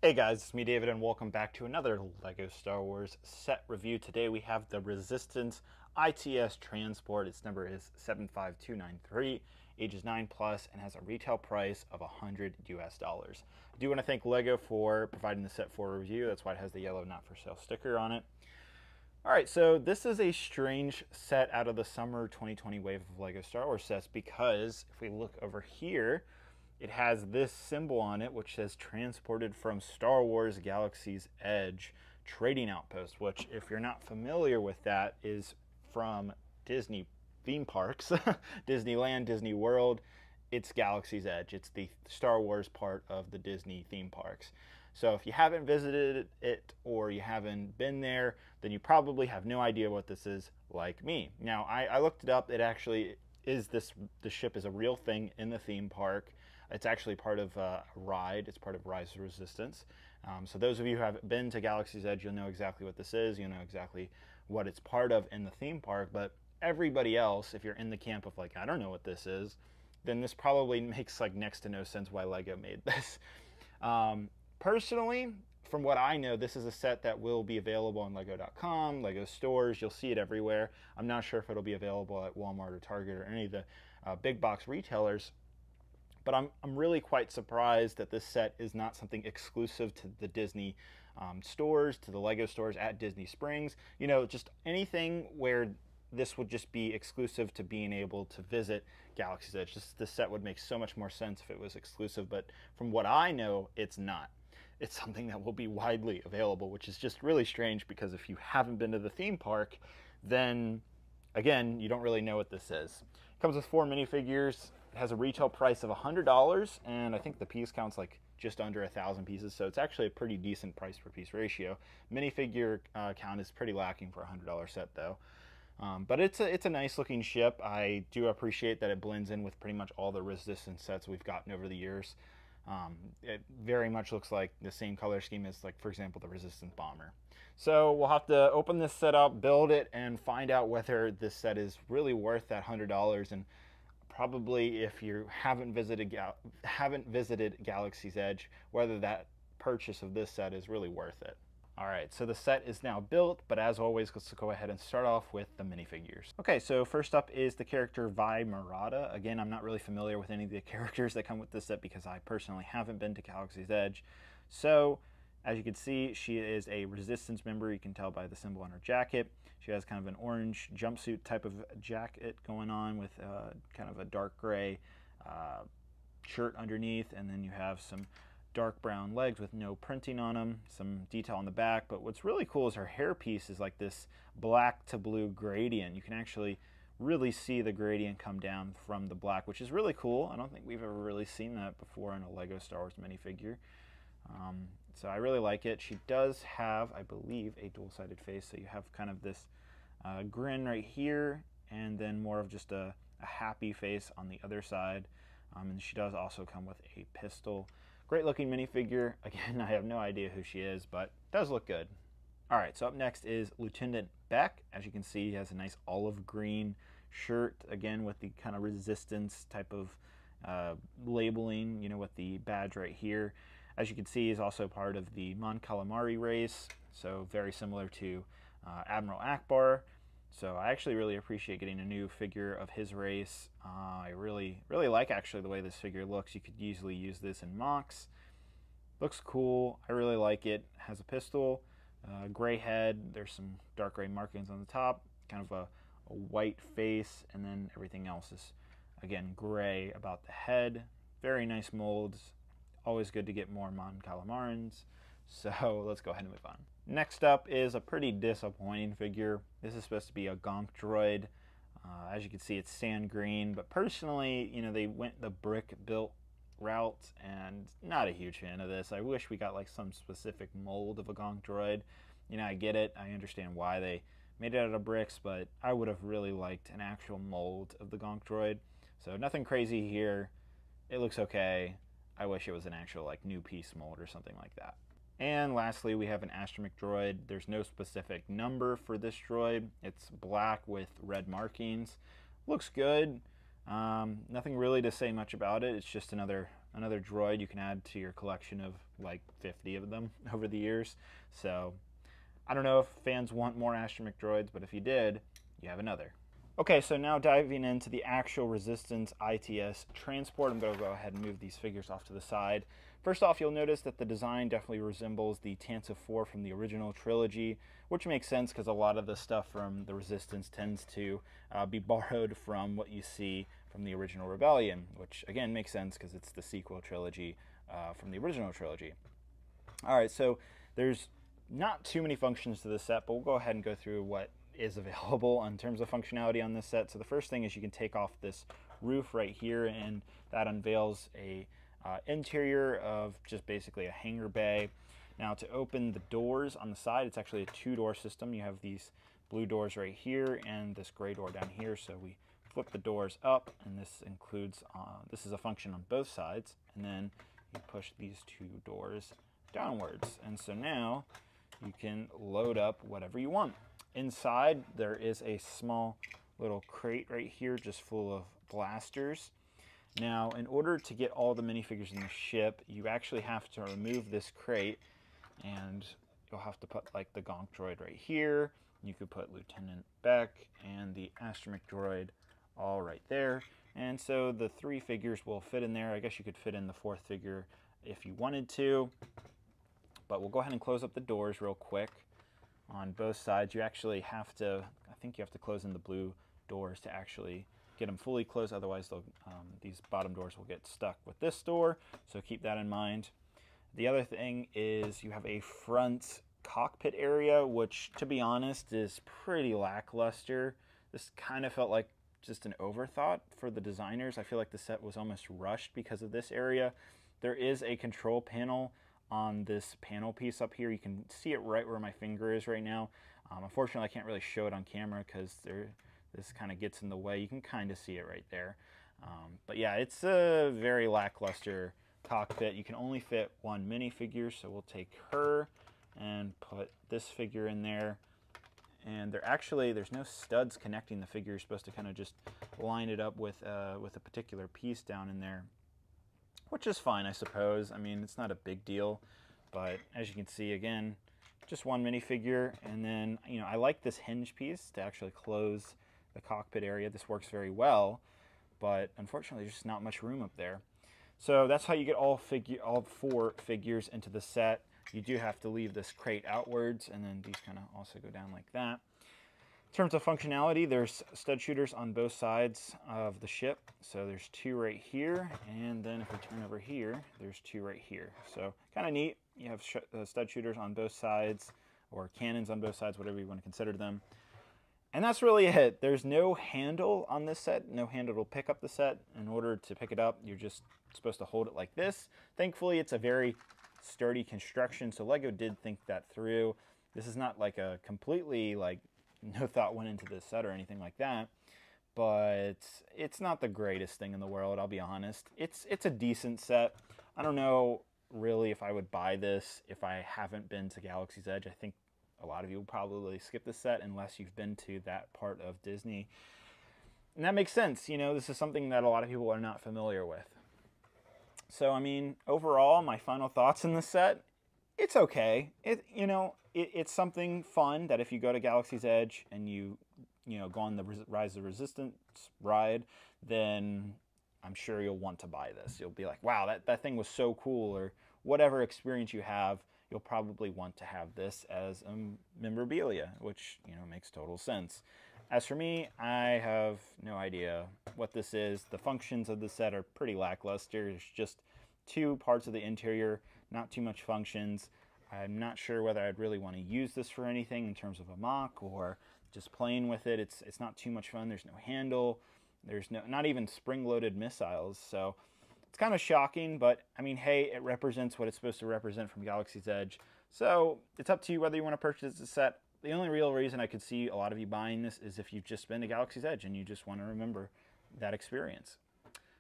Hey guys, it's me David and welcome back to another LEGO Star Wars set review. Today we have the Resistance ITS Transport. Its number is 75293, ages 9 plus, and has a retail price of $100 US. I do want to thank LEGO for providing the set for review. That's why it has the yellow not for sale sticker on it. Alright, so this is a strange set out of the summer 2020 wave of LEGO Star Wars sets because if we look over here, it has this symbol on it which says transported from Star Wars Galaxy's Edge Trading Outpost, which if you're not familiar with that is from Disney theme parks, Disneyland, Disney World. It's Galaxy's Edge. It's the Star Wars part of the Disney theme parks. So if you haven't visited it or you haven't been there, then you probably have no idea what this is like me. Now, I looked it up. It actually is the ship is a real thing in the theme park. It's actually part of a ride. It's part of Rise of Resistance. So those of you who have been to Galaxy's Edge, you'll know exactly what this is. You'll know exactly what it's part of in the theme park. But everybody else, if you're in the camp of like, I don't know what this is, then this probably makes like next to no sense why LEGO made this. Personally, from what I know, this is a set that will be available on Lego.com, Lego stores. You'll see it everywhere. I'm not sure if it'll be available at Walmart or Target or any of the big box retailers. But I'm really quite surprised that this set is not something exclusive to the Disney stores, to the LEGO stores at Disney Springs. You know, just anything where this would just be exclusive to being able to visit Galaxy's Edge. This set would make so much more sense if it was exclusive, but from what I know, it's not. It's something that will be widely available, which is just really strange because if you haven't been to the theme park, then again, you don't really know what this is. It comes with 4 minifigures. It has a retail price of $100, and I think the piece count's like just under 1,000 pieces, so it's actually a pretty decent price per piece ratio. Minifigure count is pretty lacking for a $100 set though. But it's a nice looking ship. I do appreciate that it blends in with pretty much all the Resistance sets we've gotten over the years. It very much looks like the same color scheme as, like, for example, the Resistance Bomber. So we'll have to open this set up, build it, and find out whether this set is really worth that $100. And probably if you haven't visited Galaxy's Edge, whether that purchase of this set is really worth it. Alright, so the set is now built, but as always, let's go ahead and start off with the minifigures. Okay, so first up is the character Vi Murata. Again, I'm not really familiar with any of the characters that come with this set because I personally haven't been to Galaxy's Edge. So, as you can see, she is a Resistance member. You can tell by the symbol on her jacket. She has kind of an orange jumpsuit type of jacket going on with kind of a dark gray shirt underneath, and then you have some dark brown legs with no printing on them, some detail on the back. But what's really cool is her hairpiece is like this black to blue gradient. You can actually really see the gradient come down from the black, which is really cool. I don't think we've ever really seen that before in a LEGO Star Wars minifigure. So I really like it. She does have, I believe, a dual-sided face, so you have kind of this grin right here, and then more of just a happy face on the other side. And she does also come with a pistol. Great looking minifigure. Again, I have no idea who she is, but does look good. Alright, so up next is Lieutenant Beck. As you can see, he has a nice olive green shirt, again with the kind of Resistance type of labeling, you know, with the badge right here. As you can see, he's also part of the Mon Calamari race, so very similar to Admiral Akbar. So I actually really appreciate getting a new figure of his race. I really like actually the way this figure looks. You could easily use this in mocks. Looks cool. I really like it. Has a pistol, gray head. There's some dark gray markings on the top, kind of a white face, and then everything else is, again, gray about the head. Very nice molds. Always good to get more Mon Calamarins. So let's go ahead and move on. Next up is a pretty disappointing figure. This is supposed to be a Gonk droid. As you can see, it's sand green, but personally, you know, they went the brick built route, and not a huge fan of this. I wish we got like some specific mold of a Gonk droid. You know, I get it. I understand why they made it out of bricks, but I would have really liked an actual mold of the Gonk droid. So nothing crazy here. It looks okay. I wish it was an actual like new piece mold or something like that. And lastly, we have an astromech droid. There's no specific number for this droid. It's black with red markings. Looks good. Nothing really to say much about it. It's just another another droid you can add to your collection of like 50 of them over the years. So I don't know if fans want more astromech droids, but if you did, you have another. Okay, so now diving into the actual Resistance ITS transport, I'm going to go ahead and move these figures off to the side. First off, you'll notice that the design definitely resembles the Tantive 4 from the original trilogy, which makes sense because a lot of the stuff from the Resistance tends to be borrowed from what you see from the original Rebellion, which again makes sense because it's the sequel trilogy from the original trilogy. Alright, so there's not too many functions to this set, but we'll go ahead and go through what is available in terms of functionality on this set. So the first thing is you can take off this roof right here, and that unveils a interior of just basically a hangar bay. Now to open the doors on the side, it's actually a two-door system. You have these blue doors right here and this gray door down here. So we flip the doors up, and this includes, this is a function on both sides, and then you push these two doors downwards. And so now you can load up whatever you want. Inside, there is a small little crate right here just full of blasters. Now, in order to get all the minifigures in the ship, you actually have to remove this crate, and you'll have to put like the Gonk droid right here. You could put Lieutenant Beck and the astromech droid all right there. And so the three figures will fit in there. I guess you could fit in the fourth figure if you wanted to. But we'll go ahead and close up the doors real quick. On both sides, you actually have to, I think you have to close in the blue doors to actually get them fully closed, otherwise these bottom doors will get stuck with this door, so keep that in mind. The other thing is you have a front cockpit area, which to be honest is pretty lackluster. This kind of felt like just an overthought for the designers. I feel like the set was almost rushed because of this area. There is a control panel on this panel piece up here. You can see it right where my finger is right now. Unfortunately, I can't really show it on camera because this kind of gets in the way. You can kind of see it right there. But yeah, it's a very lackluster cockpit. You can only fit one minifigure, so we'll take her and put this figure in there. And there's no studs connecting the figure. You're supposed to kind of just line it up with a particular piece down in there, which is fine, I suppose. I mean, it's not a big deal, but as you can see, again, just one minifigure. And then, you know, I like this hinge piece to actually close the cockpit area. This works very well, but unfortunately, there's just not much room up there. So that's how you get all four figures into the set. You do have to leave this crate outwards, and then these kind of also go down like that. In terms of functionality, there's stud shooters on both sides of the ship. So there's two right here, and then if we turn over here, there's two right here. So kind of neat. You have stud shooters on both sides, or cannons on both sides, whatever you want to consider them. And that's really it. There's no handle on this set, no handle to pick up the set. In order to pick it up, you're just supposed to hold it like this. Thankfully, it's a very sturdy construction, so LEGO did think that through. This is not like a completely, like, no thought went into this set or anything like that, but it's not the greatest thing in the world, I'll be honest. It's a decent set. I don't know really if I would buy this if I haven't been to Galaxy's Edge. I think a lot of you will probably skip this set unless you've been to that part of Disney. And that makes sense. You know, this is something that a lot of people are not familiar with. So, I mean, overall, my final thoughts in this set, it's okay. It's something fun that if you go to Galaxy's Edge and you go on the Rise of Resistance ride, then I'm sure you'll want to buy this. You'll be like, wow, that thing was so cool, or whatever experience you have, you'll probably want to have this as memorabilia, which, makes total sense. As for me, I have no idea what this is. The functions of the set are pretty lackluster. There's just two parts of the interior, not too much functions. I'm not sure whether I'd really want to use this for anything in terms of a mock or just playing with it. It's not too much fun. There's no handle. There's not even spring-loaded missiles. So it's kind of shocking, but I mean, hey, it represents what it's supposed to represent from Galaxy's Edge. So it's up to you whether you want to purchase the set. The only real reason I could see a lot of you buying this is if you've just been to Galaxy's Edge and you just want to remember that experience.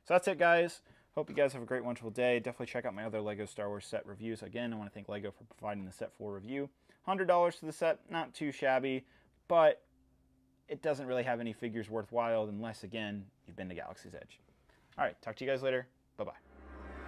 So that's it, guys. Hope you guys have a great, wonderful day. Definitely check out my other LEGO Star Wars set reviews. Again, I want to thank LEGO for providing the set for review. $100 for the set, not too shabby, but it doesn't really have any figures worthwhile unless, again, you've been to Galaxy's Edge. All right, talk to you guys later. Bye-bye.